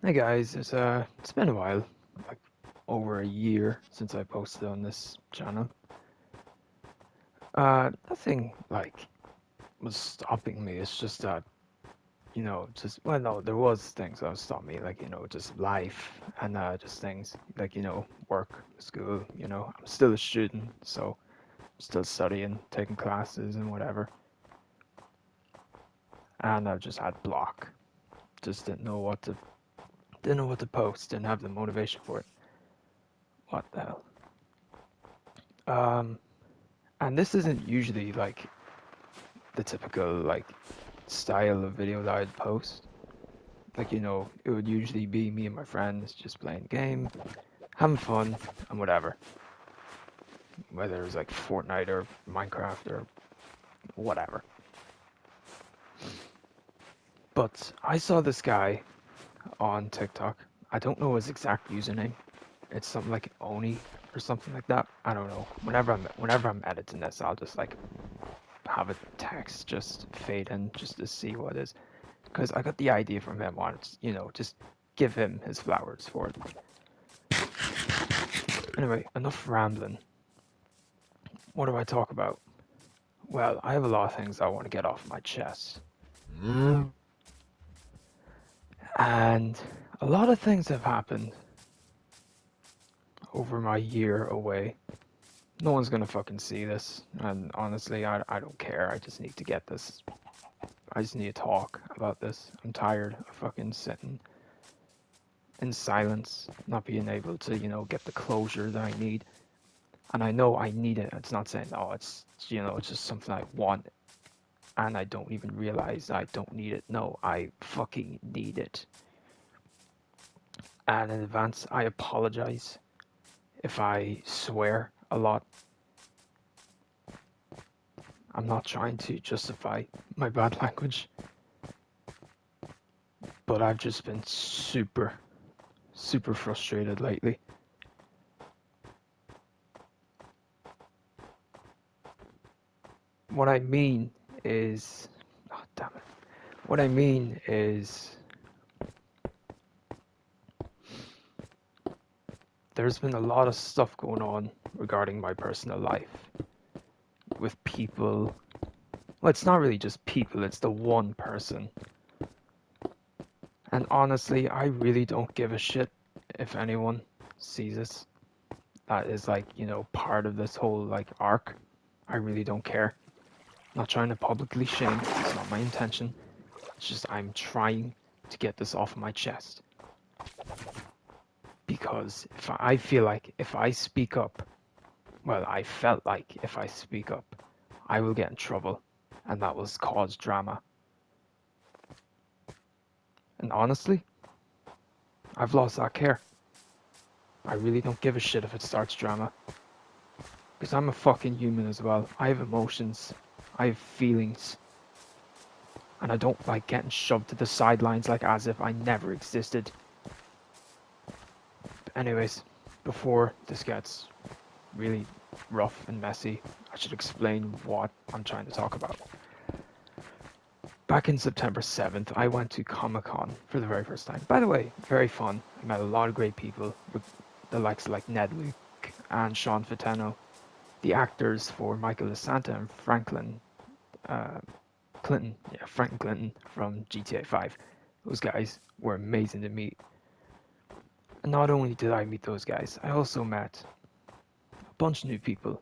Hey guys, it's been a while, like over a year since I posted on this channel. Nothing like was stopping me. It's just that, just well, no, there was things that was stopping me, like just life and just things like work, school. I'm still a student, so I'm still studying, taking classes and whatever. And I've just had block. Just didn't know what to post, didn't have the motivation for it. What the hell? Um, And this isn't usually like the typical like style of video that I'd post. Like, it would usually be me and my friends just playing a game, having fun, and whatever. Whether it's like Fortnite or Minecraft or whatever. But I saw this guy on TikTok. I don't know his exact username. It's something like Oni or something like that. I don't know. Whenever I'm editing this, I'll just like have a text just fade in just to see what it is. Because I got the idea from him once, just give him his flowers for it. Anyway, enough rambling. What do I talk about? Well, I have a lot of things I want to get off my chest. And a lot of things have happened over my year away. No one's gonna fucking see this, and honestly, I don't care. I just need to get this. I just need to talk about this. I'm tired of fucking sitting in silence, not being able to, get the closure that I need. And I know I need it. It's not saying, oh, it's just something I want and I don't even realize I don't need it. No, I fucking need it. And in advance, I apologize if I swear a lot. I'm not trying to justify my bad language, but I've just been super, super frustrated lately. What I mean is, oh, damn it. What I mean is, there's been a lot of stuff going on regarding my personal life with people. Well, it's not really just people, it's the one person. And honestly, I really don't give a shit if anyone sees this. That is like, part of this whole like arc. I really don't care. I'm not trying to publicly shame. It's not my intention. It's just I'm trying to get this off my chest. Because if I feel like if I speak up, well, I felt like if I speak up, I will get in trouble. And that will cause drama. And honestly, I've lost that care. I really don't give a shit if it starts drama. Because I'm a fucking human as well. I have emotions. I have feelings. And I don't like getting shoved to the sidelines like as if I never existed. But anyways, before this gets really rough and messy, I should explain what I'm trying to talk about. Back in September 7th, I went to Comic-Con for the very first time. By the way, very fun. I met a lot of great people, with the likes of like Ned Luke and Sean Fitano, the actors for Michael Lasanta and Franklin uh, Clinton, Franklin Clinton from GTA 5. Those guys were amazing to meet. And not only did I meet those guys, I also met a bunch of new people.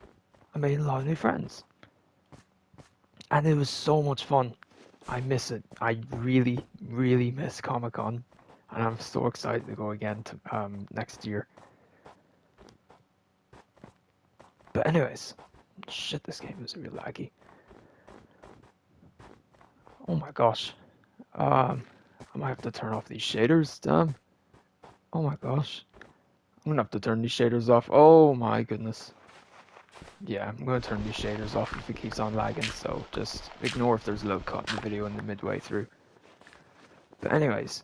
I made a lot of new friends. And it was so much fun. I miss it. I really, really miss Comic Con. And I'm so excited to go again next year. But anyways, shit, this game is real laggy. Oh my gosh. I might have to turn off these shaders, damn. Oh my gosh. I'm gonna have to turn these shaders off. Oh my goodness. Yeah, I'm gonna turn these shaders off if it keeps on lagging, so just ignore if there's a little cut in the video in the midway through. But anyways,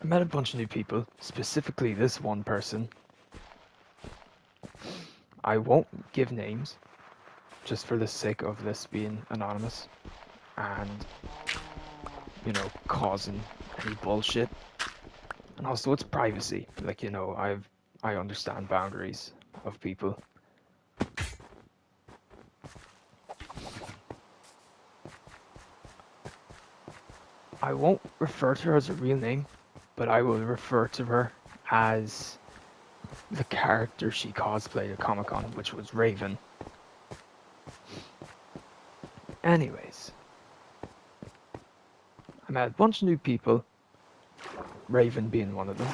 I met a bunch of new people, specifically this one person. I won't give names, just for the sake of this being anonymous. And causing any bullshit. And also, it's privacy. Like, I understand boundaries of people. I won't refer to her as a real name, but I will refer to her as the character she cosplayed at Comic Con, which was Raven. Anyways, I met a bunch of new people, Raven being one of them.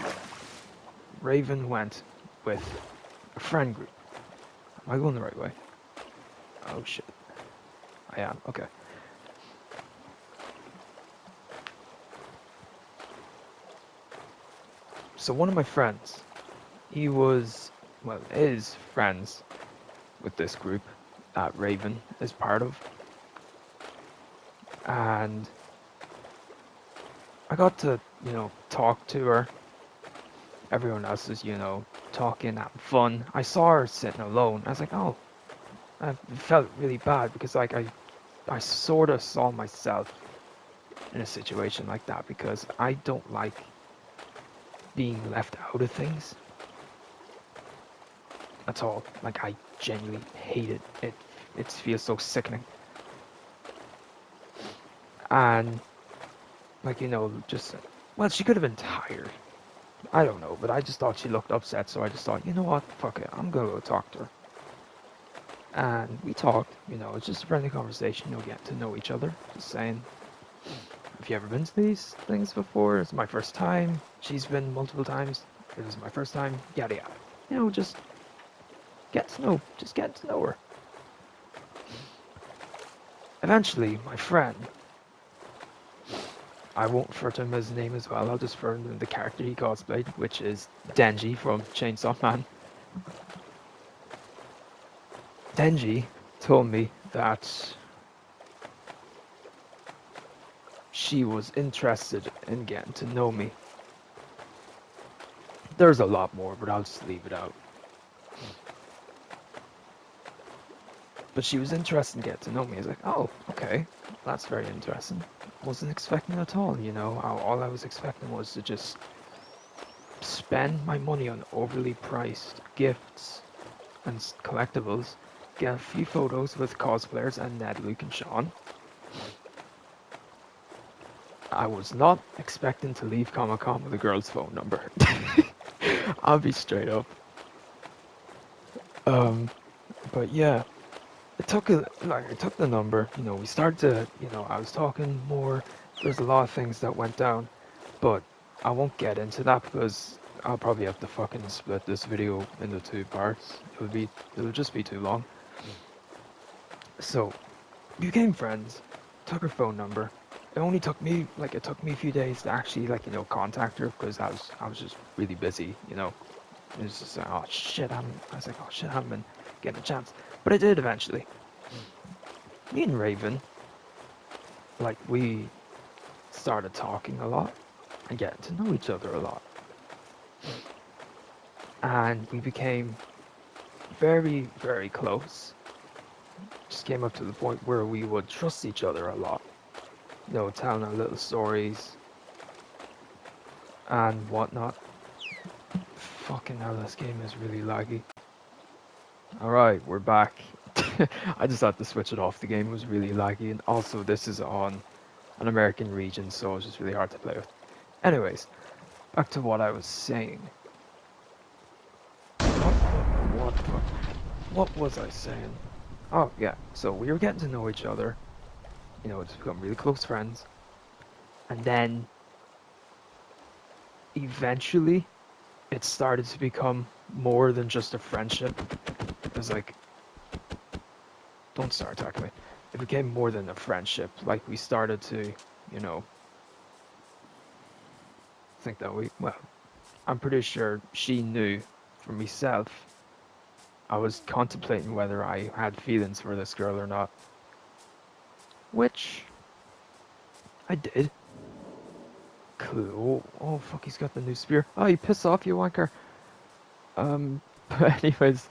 Raven went with a friend group. Am I going the right way? Oh shit. I am, okay. So one of my friends, he is friends with this group that Raven is part of. And I got to, talk to her. Everyone else is, talking, having fun. I saw her sitting alone. I was like, oh, I felt really bad because, like, I sort of saw myself in a situation like that because I don't like being left out of things at all. Like, I genuinely hate it. It feels so sickening. And, like, just, well, she could have been tired. I don't know, but I just thought she looked upset, so I just thought, you know what, fuck it, I'm gonna go talk to her. And we talked, it's just a friendly conversation, getting to know each other, just saying, have you ever been to these things before? It's my first time. She's been multiple times. It was my first time, yada yada. Just get to know her. Eventually, my friend, I won't refer to him as his name as well, I'll just refer to him as the character he cosplayed, which is Denji from Chainsaw Man. Denji told me that she was interested in getting to know me. There's a lot more, but I'll just leave it out. But she was interested in getting to know me. I was like, oh, okay, that's very interesting. Wasn't expecting it at all, All I was expecting was to just spend my money on overly priced gifts and collectibles, get a few photos with cosplayers and Ned, Luke, and Sean. I was not expecting to leave Comic Con with a girl's phone number. I'll be straight up. But yeah, it took the number. We started to, I was talking more. There's a lot of things that went down, but I won't get into that because I'll probably have to fucking split this video into 2 parts. It'll just be too long. So, we became friends. Took her phone number. It only took me a few days to actually contact her because I was just really busy. It was just like, oh shit, I was like, oh shit, I haven't been getting a chance, but I did eventually. Me and Raven, like, we started talking a lot and getting to know each other a lot. And we became very, very close. Just came up to the point where we would trust each other a lot. Telling our little stories and whatnot. Fucking hell, this game is really laggy. Alright, we're back. I just had to switch it off. The game was really laggy, and also this is on an American region, so it's just really hard to play with. Anyways, back to what I was saying. What was I saying? Oh, yeah, so we were getting to know each other. To become really close friends. And then, eventually, it started to become more than just a friendship. It was like, don't start talking to me. It became more than a friendship. Like, we started to, think that I'm pretty sure she knew for myself. I was contemplating whether I had feelings for this girl or not. Which I did. Cool. Oh fuck, he's got the new spear. Oh, you piss off, you wanker. But anyways,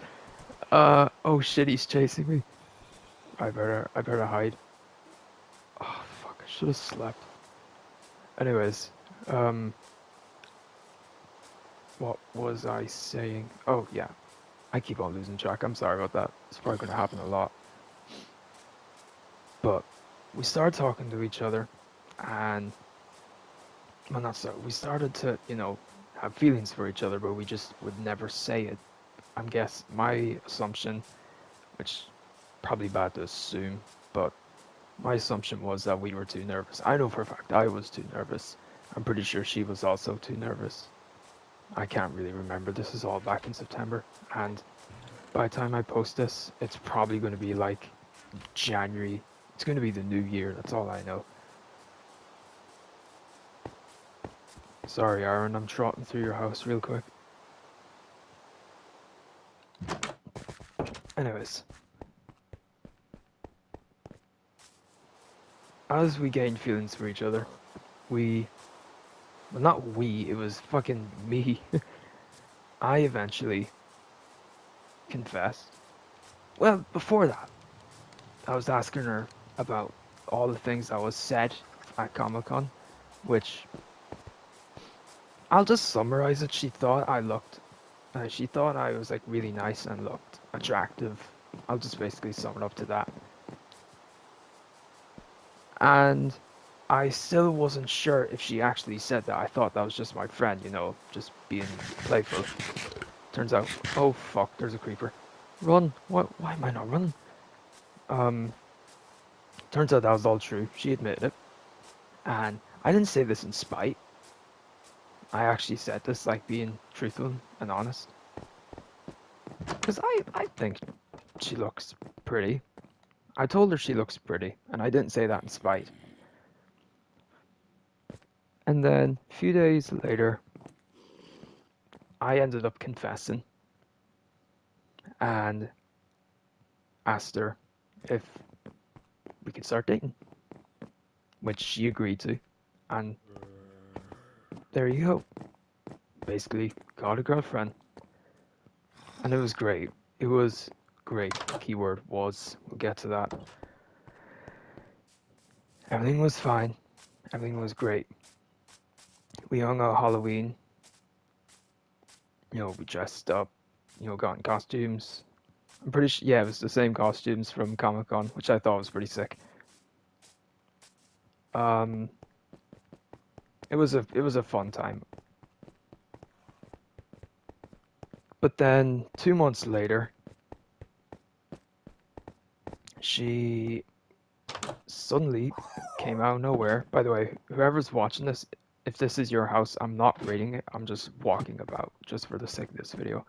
oh shit, he's chasing me. I better hide. Oh fuck, I should have slept. Anyways, um, what was I saying? Oh yeah, I keep on losing track. I'm sorry about that. It's probably going to happen a lot. But we started talking to each other, and well, not so. We started to, have feelings for each other, but we just would never say it. I'm guess my assumption, which probably bad to assume, but my assumption was that we were too nervous. I know for a fact I was too nervous. I'm pretty sure she was also too nervous. I can't really remember. This is all back in September, and by the time I post this, it's probably going to be like January. It's going to be the new year. That's all I know. Sorry, Aaron. I'm trotting through your house real quick. Anyways, as we gained feelings for each other, well, not we, it was fucking me. I eventually confessed. Well, before that, I was asking her about all the things that was said at Comic Con, which I'll just summarize it. She thought I was like really nice and looked attractive. I'll just basically sum it up to that. And I still wasn't sure if she actually said that. I thought that was just my friend, just being playful. Turns out, oh fuck, there's a creeper. Run! What? Why am I not running? Turns out that was all true. She admitted it. And I didn't say this in spite. I actually said this like being truthful and honest. Because I think she looks pretty. I told her she looks pretty, and I didn't say that in spite. And then a few days later, I ended up confessing and asked her if we could start dating, which she agreed to. And there you go. Basically, got a girlfriend. And it was great. It was great. The keyword was. We'll get to that. Everything was fine. Everything was great. We hung out Halloween. We dressed up. Got in costumes. I'm pretty sure, yeah, it was the same costumes from Comic Con, which I thought was pretty sick. It was a fun time. But then 2 months later, she suddenly came out of nowhere. By the way, whoever's watching this, if this is your house, I'm not rating it. I'm just walking about, just for the sake of this video.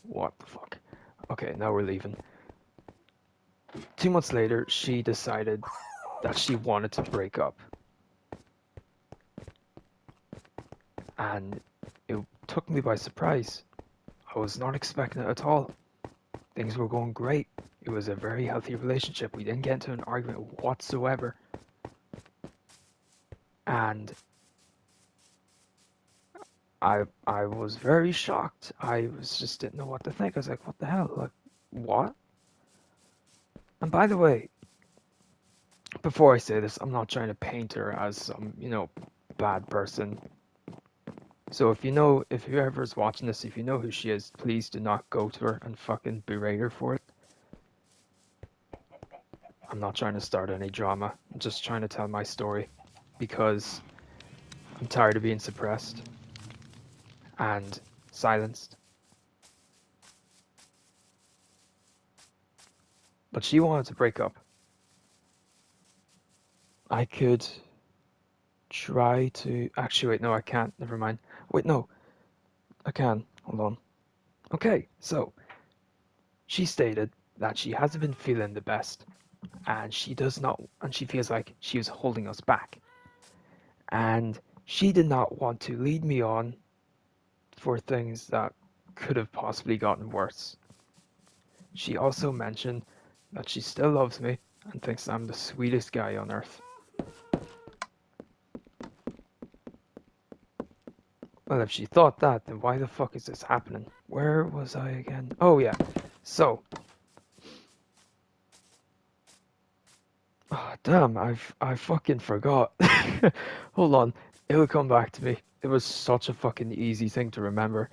What the fuck? Okay, now we're leaving. 2 months later, she decided that she wanted to break up. And it took me by surprise. I was not expecting it at all. Things were going great. It was a very healthy relationship. We didn't get into an argument whatsoever. And I was very shocked. I was just didn't know what to think. I was like, what the hell? Like, what? And by the way, before I say this, I'm not trying to paint her as some, bad person. So if whoever's watching this, if you know who she is, please do not go to her and fucking berate her for it. I'm not trying to start any drama. I'm just trying to tell my story because I'm tired of being suppressed and silenced. But she wanted to break up. I could try to... Actually, wait, no, I can't. Never mind. Wait, no. I can. Hold on. Okay, so she stated that she hasn't been feeling the best and she feels like she was holding us back. And she did not want to lead me on for things that could have possibly gotten worse. She also mentioned that she still loves me and thinks I'm the sweetest guy on earth. Well, if she thought that, then why the fuck is this happening? Where was I again? Oh, yeah. So. Oh, Damn, I fucking forgot. Hold on, it'll come back to me. It was such a fucking easy thing to remember.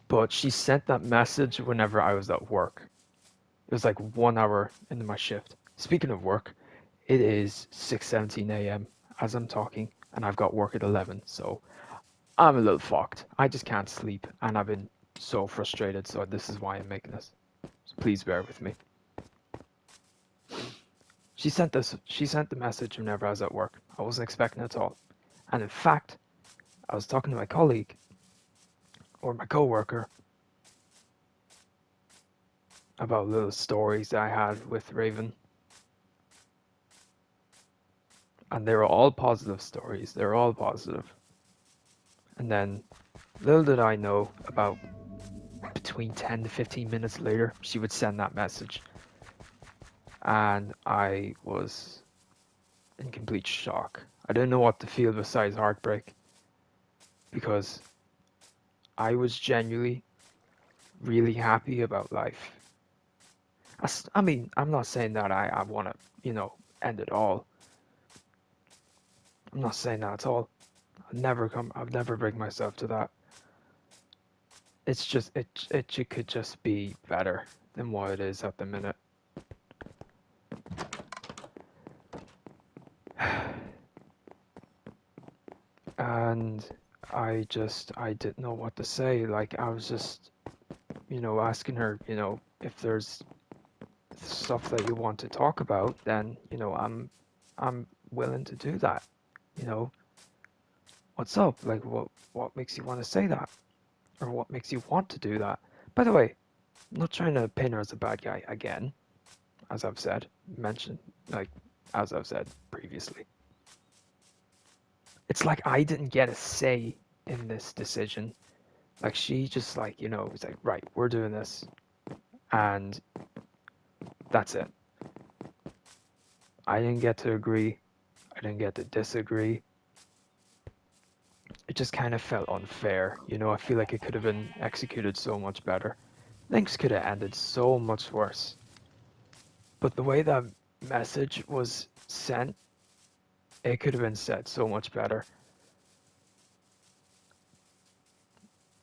But she sent that message whenever I was at work. It was like 1 hour into my shift. Speaking of work, it is 6:17 a.m. as I'm talking, and I've got work at 11, so I'm a little fucked. I just can't sleep, and I've been so frustrated, so this is why I'm making this. So please bear with me. She sent the message whenever I was at work. I wasn't expecting it at all. And in fact, I was talking to my colleague, or my coworker, about little stories that I had with Raven. And they were all positive stories. They were all positive. And then, little did I know, about between 10 to 15 minutes later, she would send that message. And I was in complete shock. I didn't know what to feel besides heartbreak. Because I was genuinely really happy about life. I mean, I'm not saying that I want to, end it all. I'm not saying that at all. I'll never bring myself to that. It's just, it could just be better than what it is at the minute. And I didn't know what to say. Like, I was just, asking her, if there's stuff that you want to talk about, then, I'm willing to do that. What's up? Like, what makes you want to say that? Or what makes you want to do that? By the way, I'm not trying to pin her as a bad guy again, as I've said, as I've said previously. It's like I didn't get a say in this decision. Like, she just, was like, right, we're doing this, and that's it. I didn't get to agree. I didn't get to disagree. It just kind of felt unfair. I feel like it could have been executed so much better. Things could have ended so much worse. But the way that message was sent, it could have been said so much better.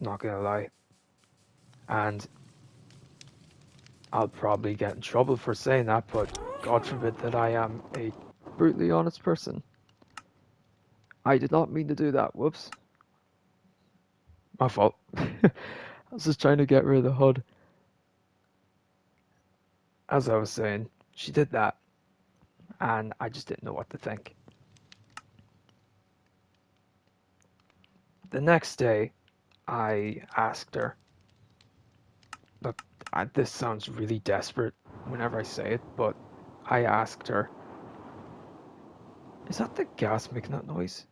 Not gonna lie. And I'll probably get in trouble for saying that, but God forbid that I am a brutally honest person. I did not mean to do that. Whoops. My fault. I was just trying to get rid of the HUD. As I was saying, she did that, and I just didn't know what to think. The next day, I asked her, look, this sounds really desperate whenever I say it, but I asked her, is that the gas making that noise?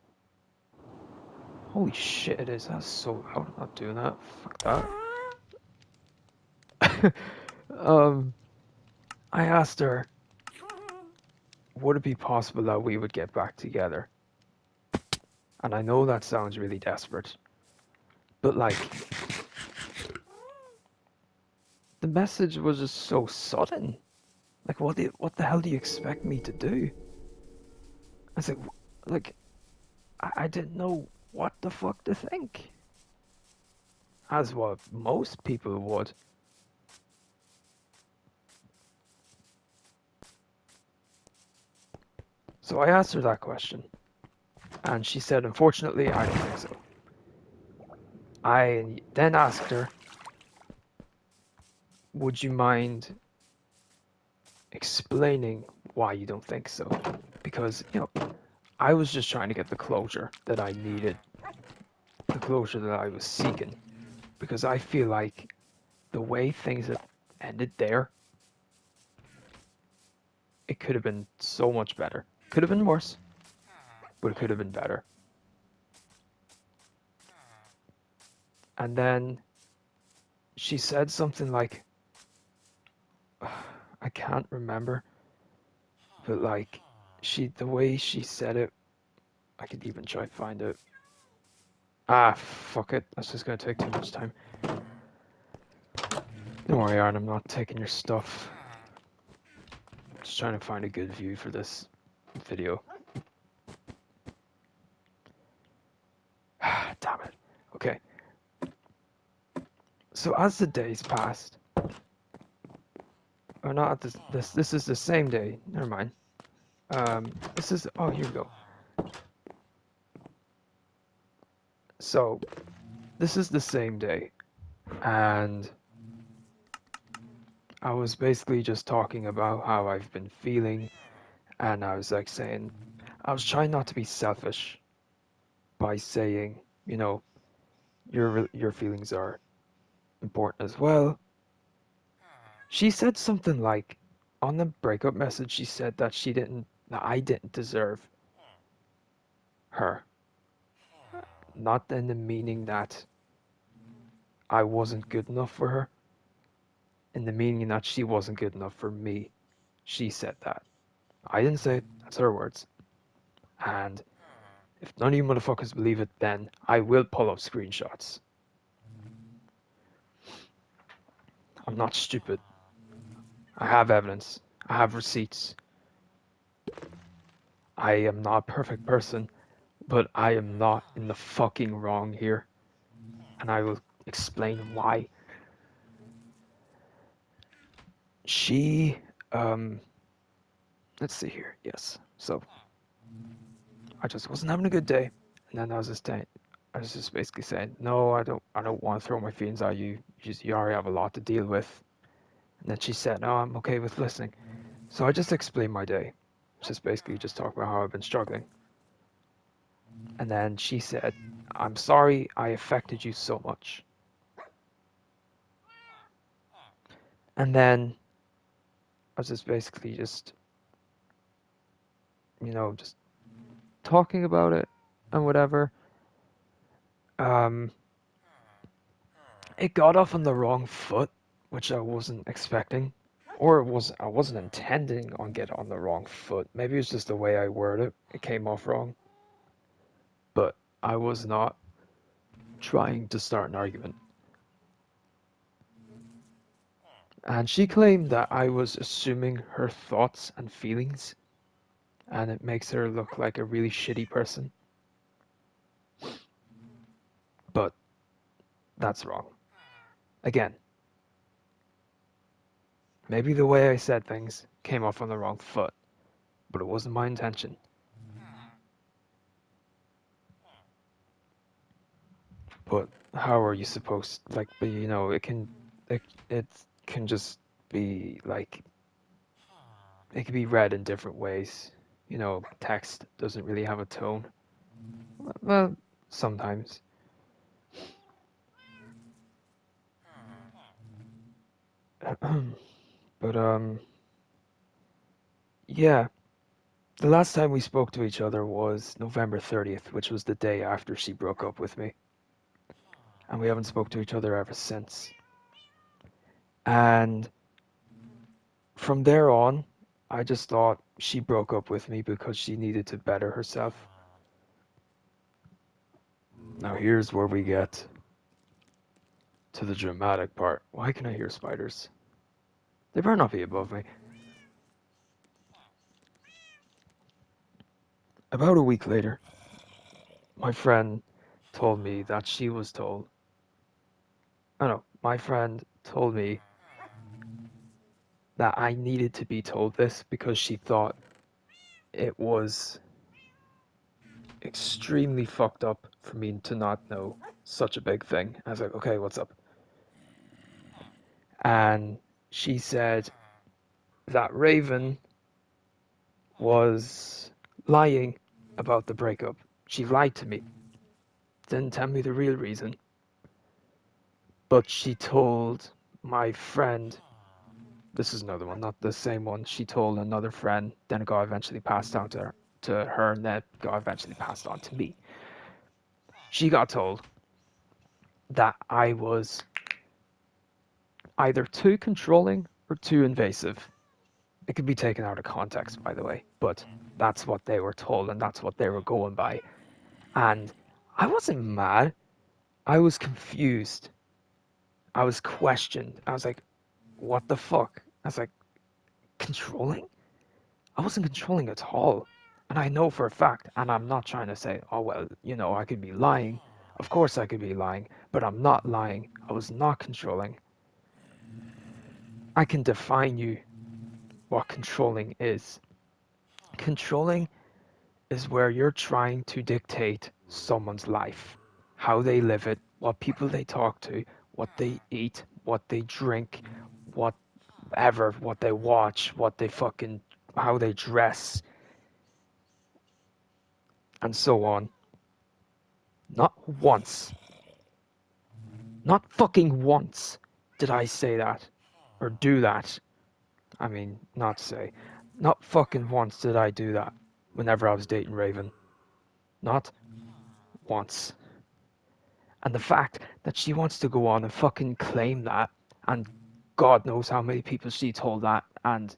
Holy shit, it is. That's so loud. I'm not doing that. Fuck that. I asked her, would it be possible that we would get back together? And I know that sounds really desperate, but like, the message was just so sudden. Like, what the hell do you expect me to do? I was like, I didn't know what the fuck to think. As what most people would. So I asked her that question, and she said, unfortunately, I don't think so. I then asked her, would you mind explaining why you don't think so? Because, I was just trying to get the closure that I needed, the closure that I was seeking. Because I feel like the way things have ended there, it could have been so much better. Could have been worse, but it could have been better. And then she said something like, I can't remember, but like, the way she said it, I could even try to find it. Ah, fuck it. That's just gonna take too much time. Don't worry, Aaron, I'm not taking your stuff. Just trying to find a good view for this. video. Damn it. Okay. So as the days passed, or not this is the same day. Never mind. This is, oh, here we go. So this is the same day, and I was basically just talking about how I've been feeling, and I was like saying, I was trying not to be selfish by saying, you know, your feelings are important as well. She said something like, on the breakup message, she said that that I didn't deserve her. Not in the meaning that I wasn't good enough for her, in the meaning that she wasn't good enough for me. She said that. I didn't say it, that's her words. And if none of you motherfuckers believe it, then I will pull up screenshots. I'm not stupid. I have evidence. I have receipts. I am not a perfect person, but I am not in the fucking wrong here. And I will explain why. She, let's see here. Yes. So I just wasn't having a good day, and then I was just basically saying, no, I don't want to throw my feelings at you. You already have a lot to deal with. And then she said, no, I'm okay with listening. So I just explained my day, just basically just talk about how I've been struggling. And then she said, I'm sorry I affected you so much. And then I was just basically just, just talking about it and whatever. Um, it got off on the wrong foot, which I wasn't expecting. Or I wasn't intending on getting on the wrong foot. Maybe it was just the way I worded it. It came off wrong. But I was not trying to start an argument. And she claimed that I was assuming her thoughts and feelings, and it makes her look like a really shitty person. But that's wrong. Again, maybe the way I said things came off on the wrong foot, but it wasn't my intention. But how are you supposed, like, but it can just be like, it can be read in different ways. Text doesn't really have a tone. Well, sometimes. But yeah. The last time we spoke to each other was November 30th, which was the day after she broke up with me. And we haven't spoke to each other ever since. And from there on, I just thought she broke up with me because she needed to better herself. Now here's where we get to the dramatic part. Why can I hear spiders? They better not be above me. About a week later, my friend told me that she was told. Oh no, my friend told me that I needed to be told this because she thought it was extremely fucked up for me to not know such a big thing. I was like, okay, what's up? And she said that Raven was lying about the breakup. She lied to me. Didn't tell me the real reason. But she told my friend, this is another one, not the same one. She told another friend, then it got eventually passed down to her, and that got eventually passed on to me. She got told that I was either too controlling or too invasive. It could be taken out of context, by the way, but that's what they were told and that's what they were going by. And I wasn't mad. I was confused. I was questioned. I was like, what the fuck? I was like, controlling? I wasn't controlling at all. And I know for a fact, and I'm not trying to say, oh, well, I could be lying. Of course I could be lying, but I'm not lying. I was not controlling. I can define you what controlling is. Controlling is where you're trying to dictate someone's life, how they live it, what people they talk to, what they eat, what they drink, whatever, what they watch, how they dress, and so on. Not once, not fucking once did I say that or do that. I mean, not say. Not fucking once did I do that whenever I was dating Raven. Not once. And the fact that she wants to go on and fucking claim that, and God knows how many people she told that, and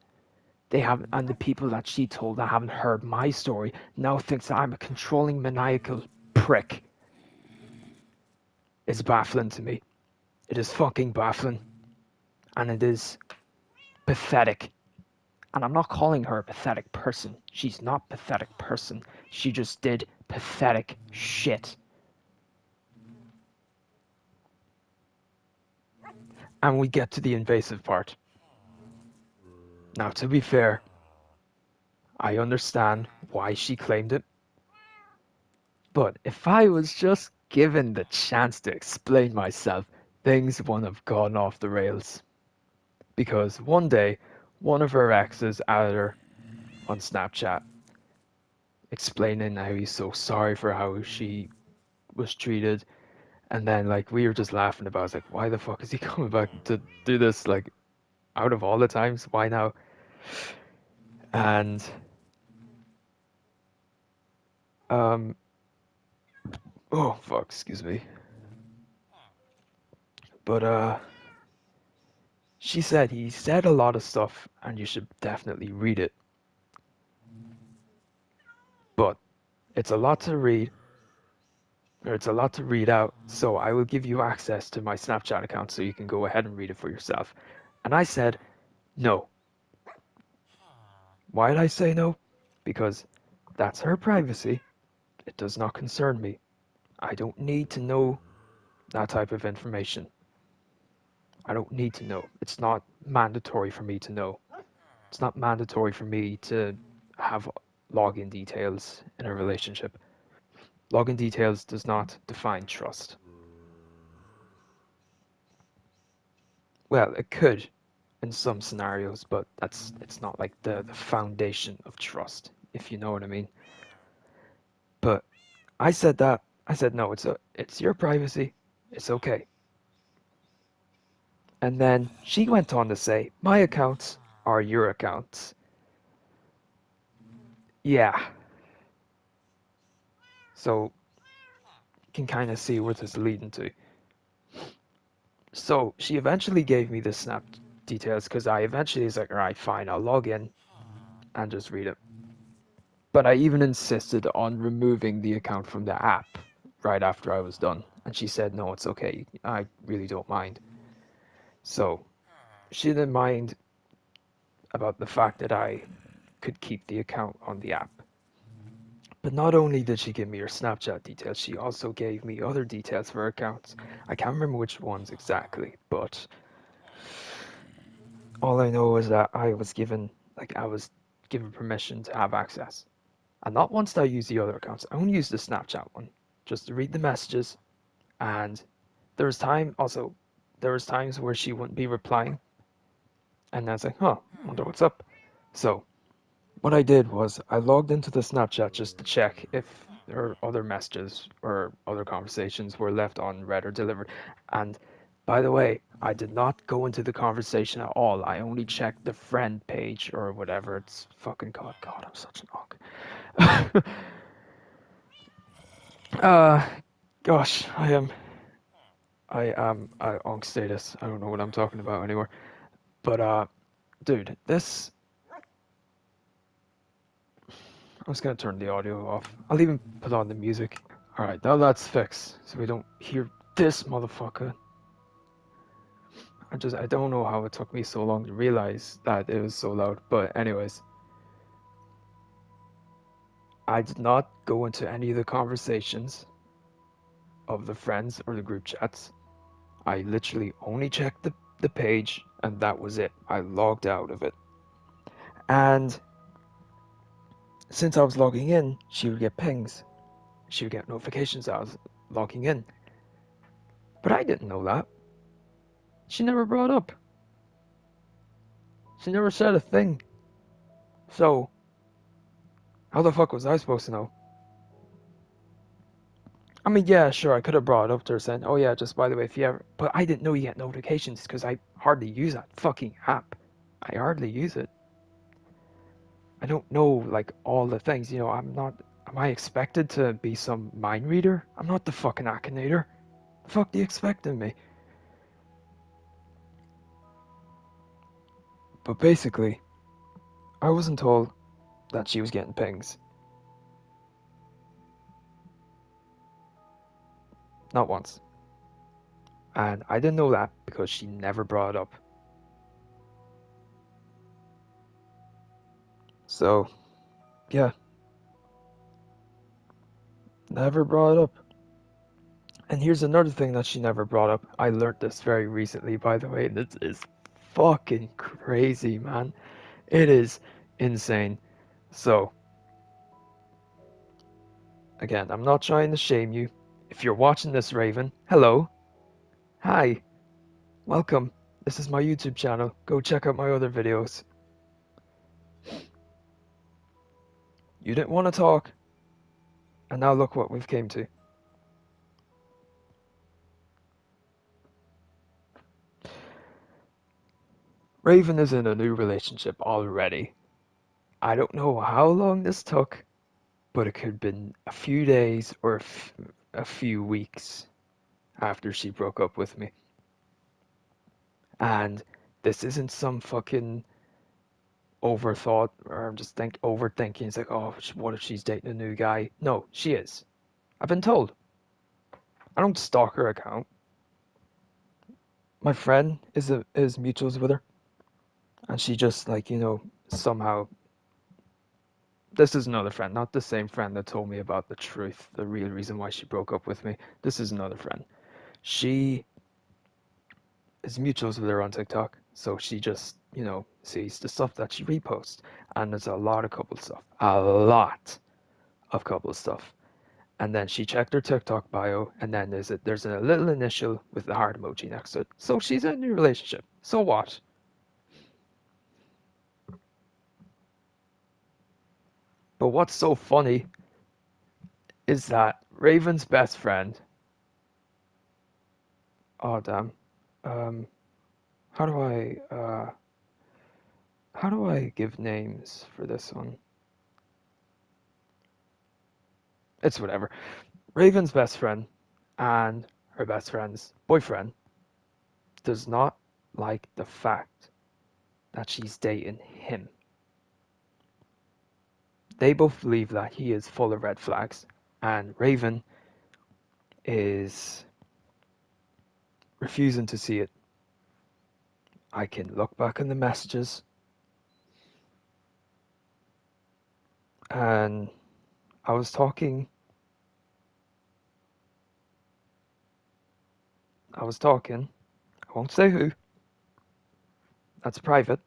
the people that she told that haven't heard my story now thinks that I'm a controlling, maniacal prick, is baffling to me. It is fucking baffling, and it is pathetic. And I'm not calling her a pathetic person. She's not a pathetic person. She just did pathetic shit. And we get to the invasive part. Now, to be fair, I understand why she claimed it. But if I was just given the chance to explain myself, things wouldn't have gone off the rails. Because one day, one of her exes added her on Snapchat, explaining how he's so sorry for how she was treated. And then, like, we were just laughing about it. I was like, why the fuck is he coming back to do this? Like, out of all the times, why now? And, um, oh, fuck, excuse me. But, she said he said a lot of stuff and you should definitely read it. But it's a lot to read, or it's a lot to read out, so I will give you access to my Snapchat account so you can go ahead and read it for yourself. And I said, no. Why did I say no? Because that's her privacy. It does not concern me. I don't need to know that type of information. I don't need to know. It's not mandatory for me to know. It's not mandatory for me to have login details in a relationship. Login details does not define trust. Well, it could in some scenarios, but it's not like the foundation of trust, if you know what I mean. But I said that. I said no, it's your privacy. It's okay. And then she went on to say, my accounts are your accounts. Yeah. So you can kind of see where this is leading to. So she eventually gave me the snap details because I eventually was like, all right, fine, I'll log in and just read it. But I even insisted on removing the account from the app right after I was done. And she said, no, it's okay. I really don't mind. So she didn't mind about the fact that I could keep the account on the app. But not only did she give me her Snapchat details, she also gave me other details for her accounts. I can't remember which ones exactly, but all I know is that I was given permission to have access. And not once did I use the other accounts. I only used the Snapchat one just to read the messages. And there was times where she wouldn't be replying, and I was like, huh, wonder what's up. So what I did was I logged into the Snapchat just to check if her other messages or other conversations were left unread or delivered. And by the way, I did not go into the conversation at all. I only checked the friend page or whatever it's fucking called. God, I'm such an onk. uh, gosh, I onk status. I don't know what I'm talking about anymore. But dude, this. I'm just gonna turn the audio off. I'll even put on the music. Alright, now that's fixed, so we don't hear this motherfucker. I don't know how it took me so long to realize that it was so loud, but anyways. I did not go into any of the conversations of the friends or the group chats. I literally only checked the page and that was it. I logged out of it. And since I was logging in, she would get pings. She would get notifications that I was logging in. But I didn't know that. She never brought up. She never said a thing. So, how the fuck was I supposed to know? I mean, yeah, sure, I could have brought it up to her saying, oh yeah, just by the way, if you ever... But I didn't know you get notifications because I hardly use that fucking app. I hardly use it. I don't know, like, all the things, you know, I'm not... Am I expected to be some mind reader? I'm not the fucking Akinator. The fuck do you expect of me? But basically, I wasn't told that she was getting pings. Not once. And I didn't know that because she never brought it up. So, yeah, never brought it up. And here's another thing that she never brought up. I learned this very recently, by the way. This is fucking crazy, man. It is insane. So, again, I'm not trying to shame you. If you're watching this, Raven, hello. Hi. Welcome. This is my YouTube channel. Go check out my other videos. You didn't want to talk, and now look what we've came to. Raven is in a new relationship already. I don't know how long this took, but it could have been a few days or a few weeks after she broke up with me. And this isn't some fucking overthought or I'm just overthinking. It's like, oh, what if she's dating a new guy? No, she is. I've been told. I don't stalk her account. My friend is mutuals with her, and she just like somehow. This is another friend, not the same friend that told me about the truth, the real reason why she broke up with me. This is another friend. She is mutuals with her on TikTok, so she just, sees the stuff that she reposts. And there's a lot of couple stuff. A lot of couple stuff. And then she checked her TikTok bio, and then there's a little initial with the heart emoji next to it. So she's in a new relationship. So what? But what's so funny is that Raven's best friend. Oh damn. Um, how do I give names for this one? It's whatever. Raven's best friend and her best friend's boyfriend does not like the fact that she's dating him. They both believe that he is full of red flags, and Raven is refusing to see it. I can look back in the messages, and I was talking. I was talking. I won't say who. That's private.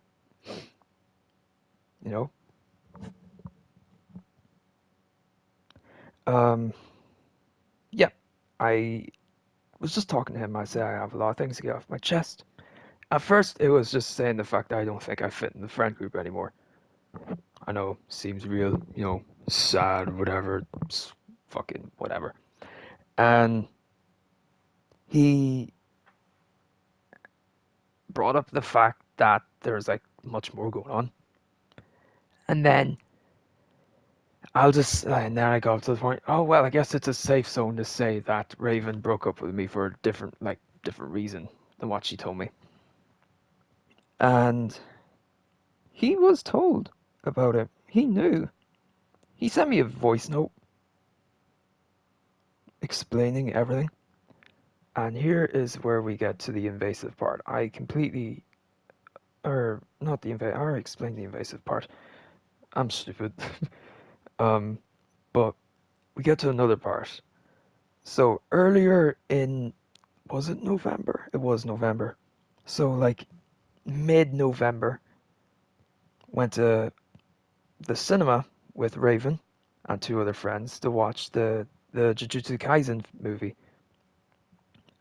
You know. Um. Yeah. I was just talking to him. I say I have a lot of things to get off my chest. At first, it was just saying the fact that I don't think I fit in the friend group anymore. I know, seems real, sad, whatever, fucking whatever. And he brought up the fact that there's like much more going on. And then and then I got to the point, oh, well, I guess it's a safe zone to say that Raven broke up with me for a different reason than what she told me. And he was told about it. He knew. He sent me a voice note explaining everything. And here is where we get to the invasive part. I completely, or not the invasive, I already explained the invasive part. I'm stupid. um, But we get to another part. So earlier in, was it November? It was November. So like mid-November, went to the cinema with Raven and two other friends to watch the Jujutsu Kaisen movie.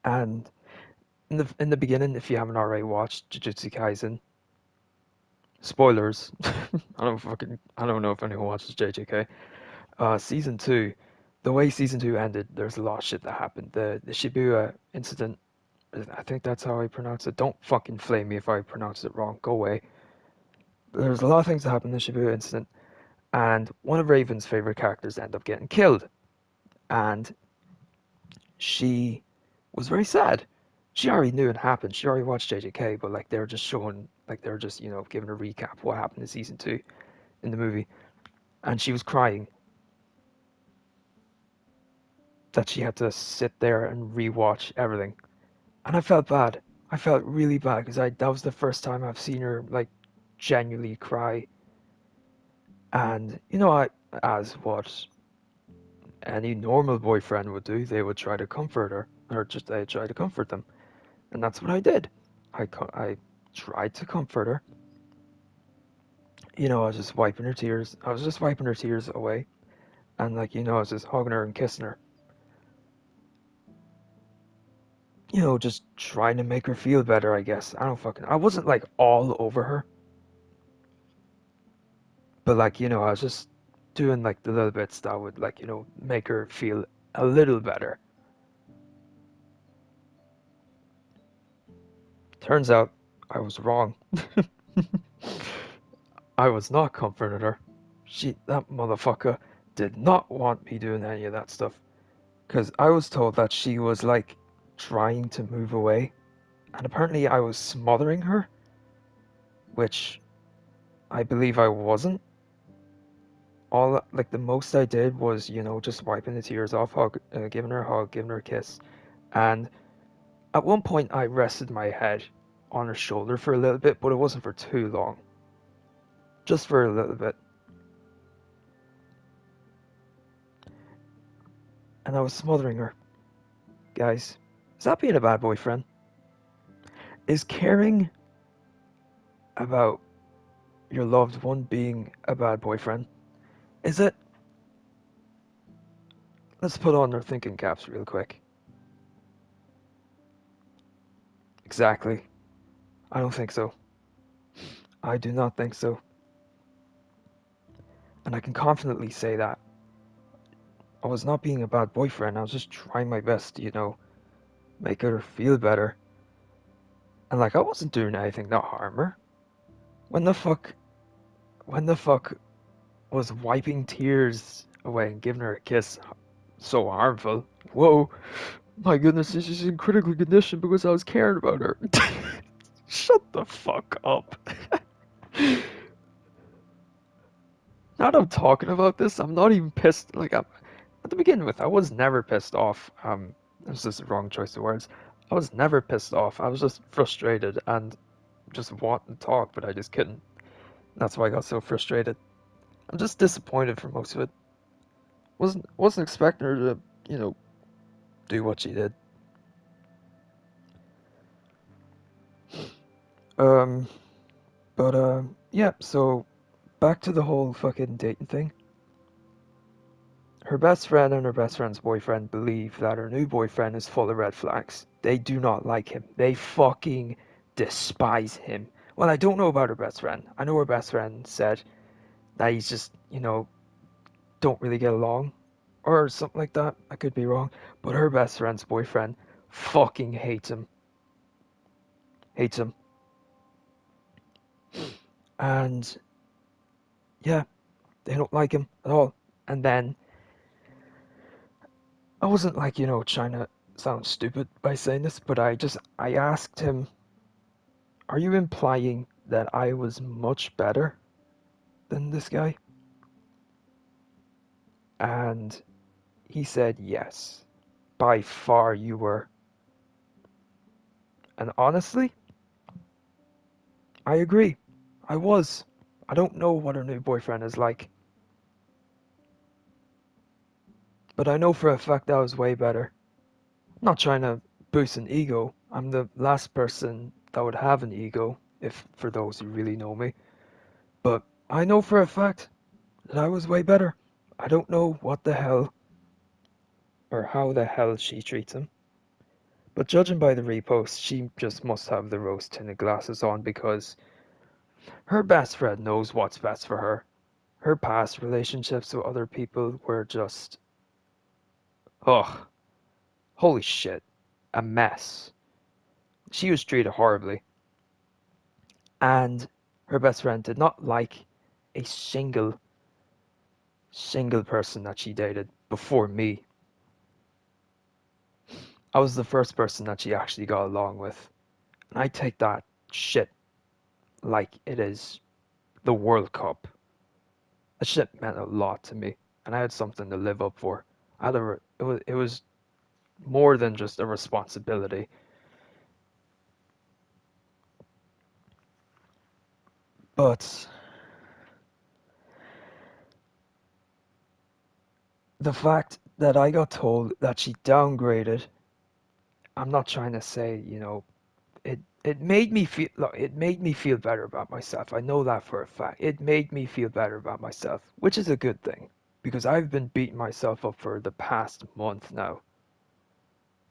And in the beginning, if you haven't already watched Jujutsu Kaisen, spoilers. I don't know if anyone watches JJK. Season two, the way season two ended, there's a lot of shit that happened. The Shibuya incident, I think that's how I pronounce it. Don't fucking flame me if I pronounce it wrong. Go away. There's a lot of things that happened in the Shibuya incident, and one of Raven's favorite characters ended up getting killed, and she was very sad. She already knew it happened. She already watched JJK, but like they were just showing, like they were just giving a recap of what happened in season two in the movie, and she was crying that she had to sit there and rewatch everything. And I felt bad. I felt really bad because I that was the first time I've seen her like genuinely cry. And as what any normal boyfriend would do, they would try to comfort her, or just they try to comfort them, and that's what I did. I tried to comfort her. I was just wiping her tears. I was just wiping her tears away, and I was just hugging her and kissing her. Just trying to make her feel better. I guess I wasn't like all over her, but I was just doing like the little bits that would make her feel a little better. Turns out I was wrong. I was not comforting her. That motherfucker did not want me doing any of that stuff. Because I was told that she was like trying to move away. And apparently I was smothering her, which I believe I wasn't. All like the most I did was, just wiping the tears off, giving her a hug, giving her a kiss. And at one point I rested my head on her shoulder for a little bit, but it wasn't for too long. Just for a little bit. And I was smothering her. Guys, is that being a bad boyfriend? Is caring about your loved one being a bad boyfriend? Is it? Let's put on our thinking caps real quick. Exactly. I don't think so. I do not think so. And I can confidently say that. I was not being a bad boyfriend. I was just trying my best to, make her feel better. And I wasn't doing anything to harm her. When the fuck, when the fuck was wiping tears away and giving her a kiss so harmful? Whoa, my goodness, she's in critical condition because I was caring about her. Shut the fuck up. Now that I'm talking about this, I'm not even pissed. At the beginning with, I was never pissed off. This is the wrong choice of words. I was never pissed off. I was just frustrated and just wanting to talk, but I just couldn't. That's why I got so frustrated. I'm just disappointed for most of it. Wasn't expecting her to, do what she did. Um, but yeah. So back to the whole fucking dating thing. Her best friend and her best friend's boyfriend believe that her new boyfriend is full of red flags. They do not like him. They fucking despise him. Well, I don't know about her best friend. I know her best friend said that he's just, don't really get along or something like that. I could be wrong. But her best friend's boyfriend fucking hates him. Hates him. And yeah, they don't like him at all. And then I wasn't trying to sound stupid by saying this, but I asked him, "Are you implying that I was much better than this guy?" And he said, "Yes, by far you were." And honestly, I agree. I was. I don't know what her new boyfriend is like. But I know for a fact I was way better. I'm not trying to boost an ego. I'm the last person that would have an ego, if for those who really know me. But I know for a fact that I was way better. I don't know what the hell or how the hell she treats him. But judging by the repost, she just must have the rose tinted glasses on because her best friend knows what's best for her. Her past relationships with other people were just, ugh, holy shit, a mess. She was treated horribly, and her best friend did not like a single person that she dated before me. I was the first person that she actually got along with, and I take that shit like it is the World Cup. That shit meant a lot to me, and I had something to live up for. It was more than just a responsibility. But the fact that I got told that she downgraded, I'm not trying to say, it made me feel, look, it made me feel better about myself. I know that for a fact. It made me feel better about myself, which is a good thing because I've been beating myself up for the past month now.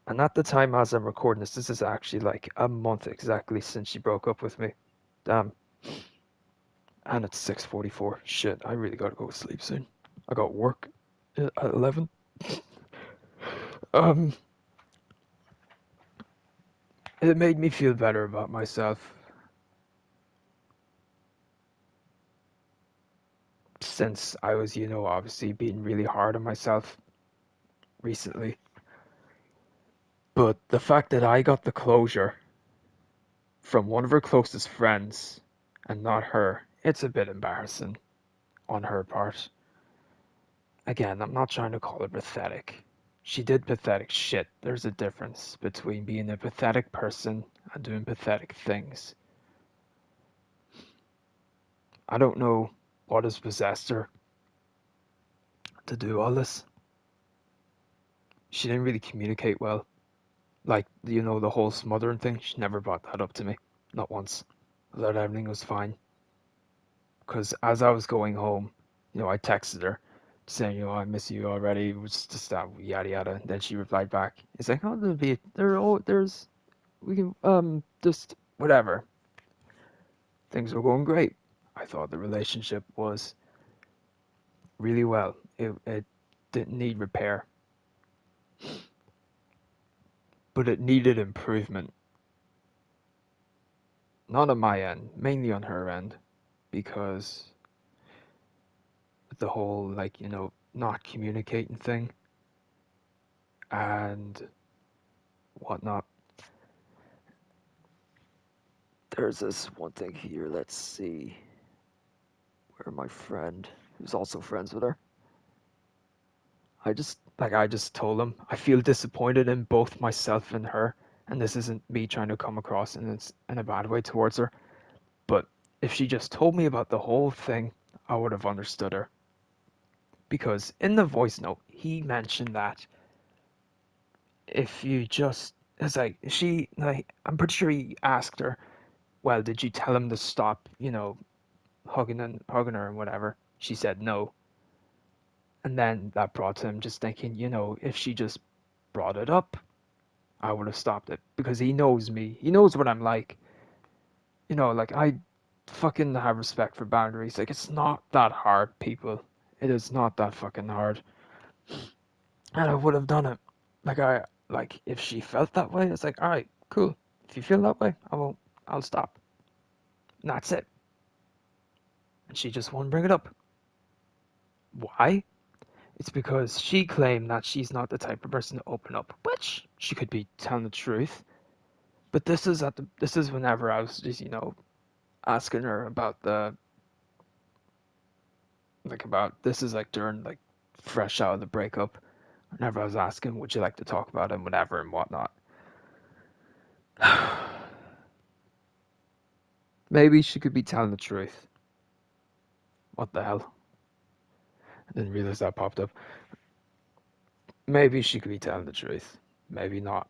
And at the time as I'm recording this is actually like a month exactly since she broke up with me. Damn. And it's 6:44. Shit, I really gotta go to sleep soon. I got work at 11. Um, it made me feel better about myself since I was, obviously being really hard on myself recently. But the fact that I got the closure from one of her closest friends and not her, it's a bit embarrassing on her part. Again, I'm not trying to call her pathetic. She did pathetic shit. There's a difference between being a pathetic person and doing pathetic things. I don't know what has possessed her to do all this. She didn't really communicate well. Like, the whole smothering thing, she never brought that up to me. Not once. I thought everything was fine. Because as I was going home, I texted her saying, I miss you already. It was just that yada yada. And then she replied back. It's like, oh, we can, just whatever. Things were going great. I thought the relationship was really well. It didn't need repair, but it needed improvement. Not on my end, mainly on her end, because the whole, like, not communicating thing and whatnot. There's this one thing here. Let's see. Where my friend, who's also friends with her, I just told him I feel disappointed in both myself and her, and this isn't me trying to come across in a bad way towards her. But if she just told me about the whole thing, I would have understood her. Because in the voice note, he mentioned that if you just, it's like, I'm pretty sure he asked her, well, did you tell him to stop, hugging her and whatever? She said no. And then that brought to him just thinking, if she just brought it up, I would have stopped it. Because he knows me. He knows what I'm like. Like, I fucking have respect for boundaries. Like, it's not that hard, people. It is not that fucking hard. And I would have done it. If she felt that way, it's like, alright, cool. If you feel that way, I'll stop. And that's it. And she just won't bring it up. Why? It's because she claimed that she's not the type of person to open up, which she could be telling the truth. But this is whenever I was just, asking her about this is like during like fresh out of the breakup. Whenever I was asking, would you like to talk about it and whatever and whatnot. Maybe she could be telling the truth. What the hell? I didn't realize that popped up. Maybe she could be telling the truth. Maybe not.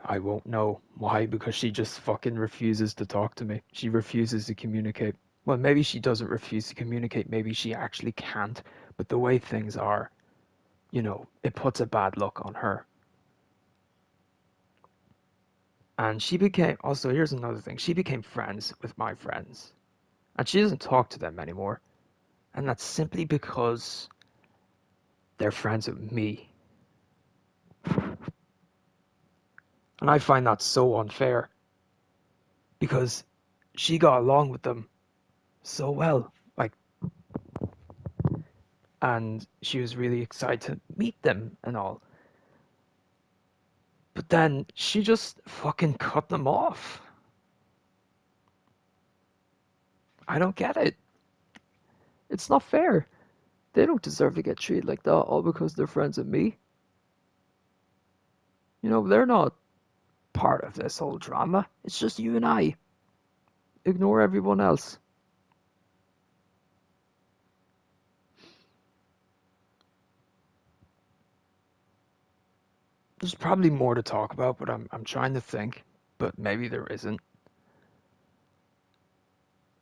I won't know. Why? Because she just fucking refuses to talk to me. She refuses to communicate. Well, maybe she doesn't refuse to communicate. Maybe she actually can't. But the way things are, it puts a bad look on her. And she became, also, here's another thing. She became friends with my friends. And she doesn't talk to them anymore. And that's simply because they're friends with me. And I find that so unfair because she got along with them so well. Like, and she was really excited to meet them and all. But then she just fucking cut them off. I don't get it. It's not fair. They don't deserve to get treated like that all because they're friends with me. They're not part of this whole drama. It's just you and I. Ignore everyone else. There's probably more to talk about, but I'm trying to think. But maybe there isn't.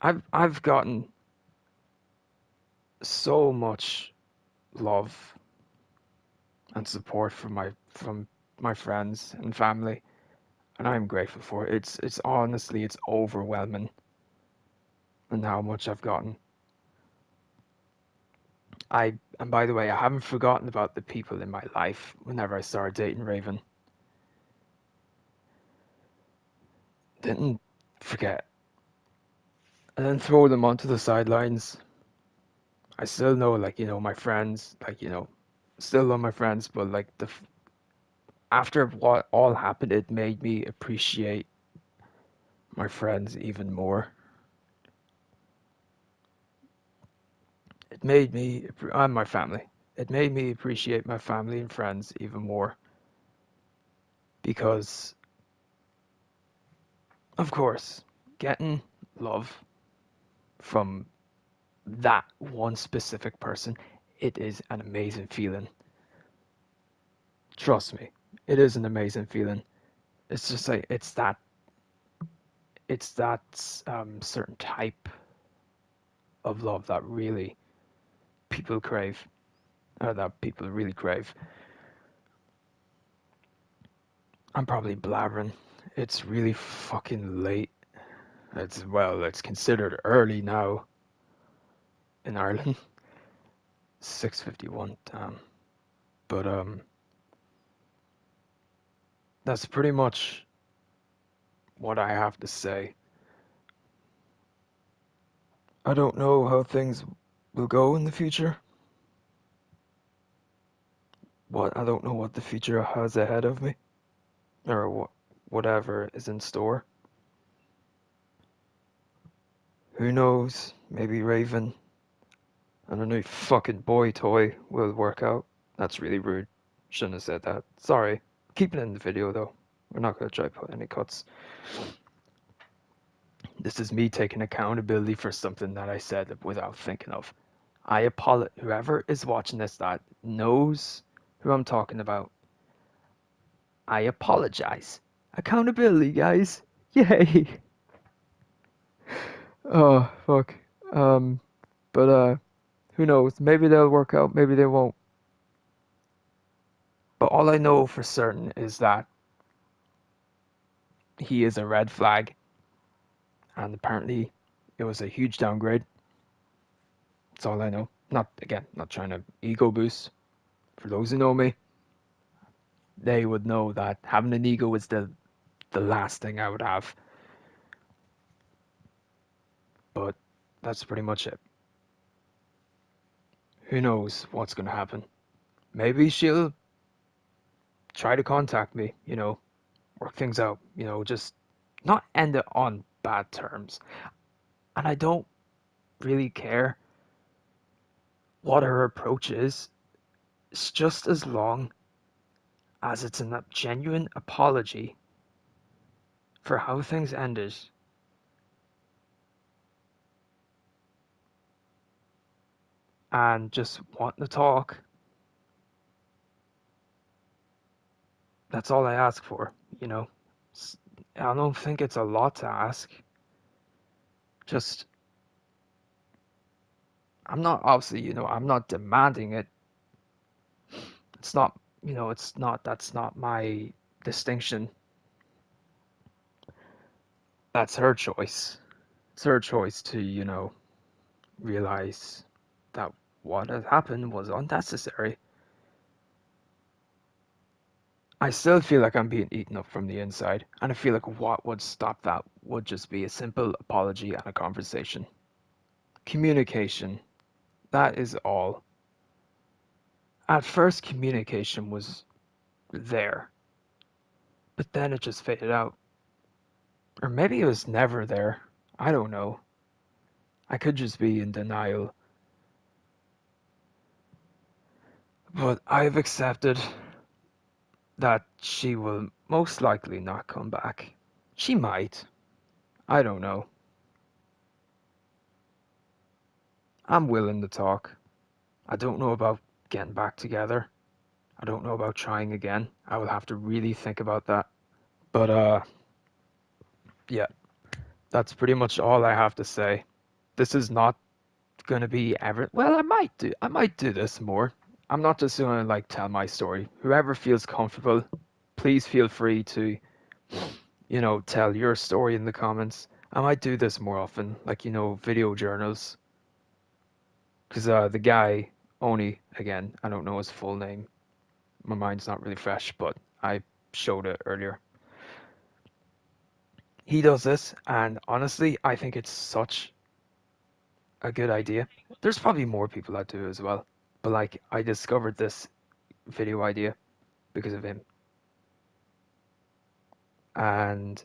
I've gotten so much love and support from my friends and family, and I'm grateful for it. It's honestly it's overwhelming and how much I've gotten. And by the way, I haven't forgotten about the people in my life whenever I started dating Raven. Didn't forget. And then throw them onto the sidelines. I still know, like, my friends, like, still love my friends, but like after what all happened, it made me appreciate my friends even more. It made me, and my family. It made me appreciate my family and friends even more because, of course, getting love from that one specific person, it is an amazing feeling. Trust me, it is an amazing feeling. It's just like it's that certain type of love that really people crave, or that people really crave. I'm probably blabbering. It's really fucking late. It's considered early now in Ireland. 6:51. Damn. But that's pretty much what I have to say. I don't know how things will go in the future. I don't know what the future has ahead of me, or whatever is in store. Who knows? Maybe Raven and a new fucking boy toy will work out. That's really rude. Shouldn't have said that. Sorry. Keep it in the video though. We're not gonna try to put any cuts. This is me taking accountability for something that I said without thinking of. I apologize. Whoever is watching this that knows who I'm talking about, I apologize. Accountability, guys. Yay. Oh, fuck. Um, but who knows? Maybe they'll work out, maybe they won't. But all I know for certain is that he is a red flag, and apparently it was a huge downgrade. That's all I know. Not trying to ego boost. For those who know me, they would know that having an ego is the last thing I would have. But that's pretty much it. Who knows what's gonna happen? Maybe she'll try to contact me, work things out, just not end it on bad terms. And I don't really care what her approach is. It's just as long as it's a genuine apology for how things ended and just wanting to talk That's all I ask for, you know. I don't think it's a lot to ask. Just, I'm not obviously, I'm not demanding it. It's not, that's not my distinction. That's her choice. It's her choice to, realize that what had happened was unnecessary. I still feel like I'm being eaten up from the inside, and I feel like what would stop that would just be a simple apology and a conversation. Communication. That is all. At first, communication was there, but then it just faded out. Or maybe it was never there. I don't know. I could just be in denial. But I've accepted that she will most likely not come back. She might. I don't know. I'm willing to talk. I don't know about getting back together. I don't know about trying again. I will have to really think about that. But yeah, that's pretty much all I have to say. This is not gonna be ever. Well, I might do this more. I'm not just gonna like tell my story. Whoever feels comfortable, please feel free to, tell your story in the comments. I might do this more often, like video journals. Because the guy Oni, again, I don't know his full name. My mind's not really fresh, but I showed it earlier. He does this, and honestly, I think it's such a good idea. There's probably more people that do as well, but like I discovered this video idea because of him, and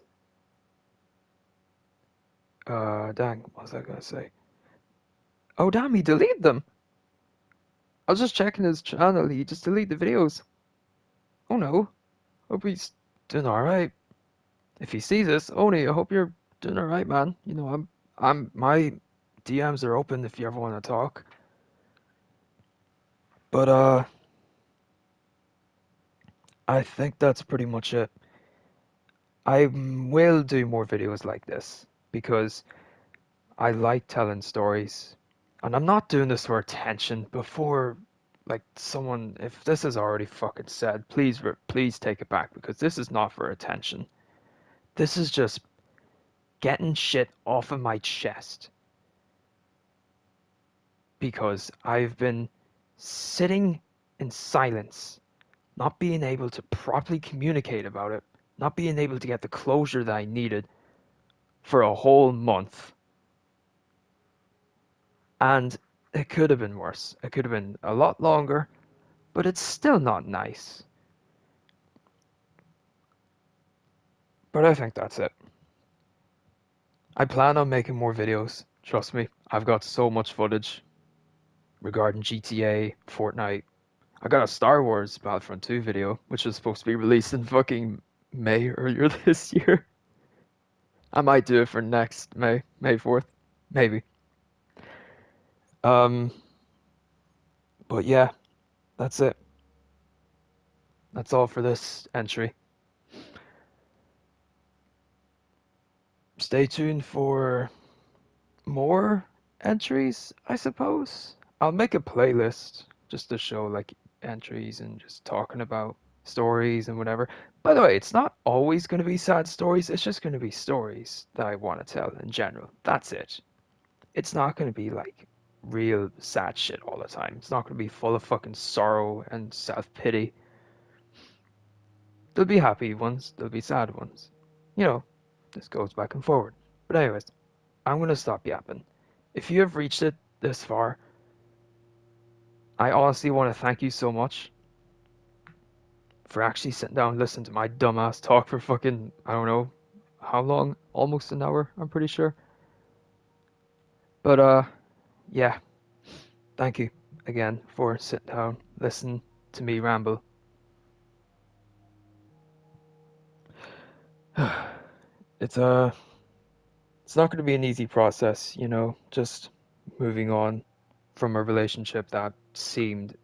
dang, what was I gonna say? Oh damn, he deleted them. I was just checking his channel. He just deleted the videos. Oh no, hope he's doing all right. If he sees this, Oni, I hope you're doing all right, man. My DMs are open if you ever want to talk. But I think that's pretty much it. I will do more videos like this because I like telling stories. And I'm not doing this for attention before like someone if this is already fucking said, please take it back because this is not for attention. This is just getting shit off of my chest because I've been sitting in silence, not being able to properly communicate about it, not being able to get the closure that I needed for a whole month. And it could have been worse. It could have been a lot longer, but it's still not nice. But I think that's it. I plan on making more videos. Trust me, I've got so much footage regarding GTA, Fortnite. I got a Star Wars Battlefront 2 video, which was supposed to be released in fucking May earlier this year. I might do it for next May, May 4th, maybe. Um, but yeah, that's it. That's all for this entry. Stay tuned for more entries, I suppose. I'll make a playlist just to show like entries and just talking about stories and whatever. By the way, it's not always going to be sad stories, it's just going to be stories that I want to tell in general. That's it. It's not going to be like real sad shit all the time. It's not going to be full of fucking sorrow and self pity. There'll be happy ones, there'll be sad ones. You know, this goes back and forward. But, anyways, I'm going to stop yapping. If you have reached it this far, I honestly want to thank you so much for actually sitting down and listening to my dumbass talk for fucking, I don't know, how long? Almost an hour, I'm pretty sure. But, yeah, thank you again for sitting down, listening to me ramble. It's, it's not going to be an easy process, just moving on from a relationship that seemed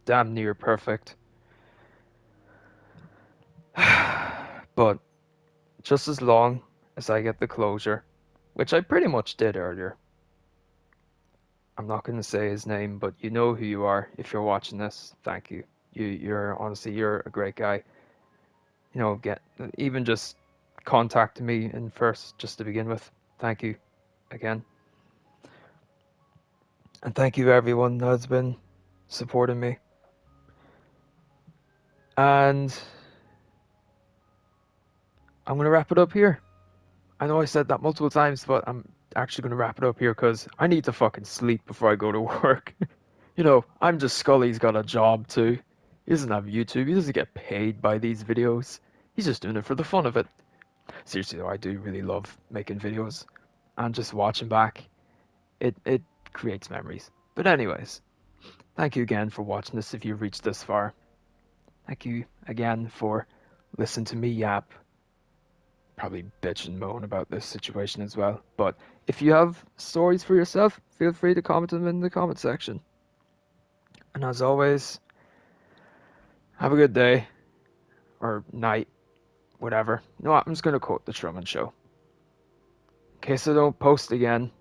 damn near perfect. But just as long as I get the closure, which I pretty much did earlier. I'm not going to say his name, but you know who you are if you're watching this. Thank you. You're honestly, you're a great guy. You know, get even just contacting me in first just to begin with. Thank you again. And thank you everyone that's been supporting me. And I'm going to wrap it up here. I know I said that multiple times, but I'm actually going to wrap it up here because I need to fucking sleep before I go to work. You know, I'm just Scully's got a job too. He doesn't have YouTube. He doesn't get paid by these videos. He's just doing it for the fun of it. Seriously though, I do really love making videos and just watching back. It creates memories. But anyways, thank you again for watching this if you've reached this far. Thank you again for listening to me yap. Probably bitch and moan about this situation as well. But if you have stories for yourself, feel free to comment them in the comment section. And as always, have a good day or night, whatever. You know what? I'm just going to quote The Truman Show. In case I don't post again,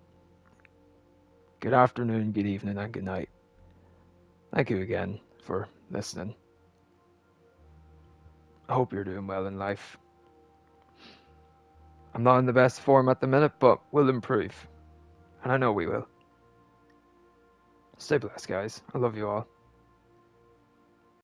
good afternoon, good evening, and good night. Thank you again for listening. I hope you're doing well in life. I'm not in the best form at the minute, but we'll improve. And I know we will. Stay blessed, guys. I love you all.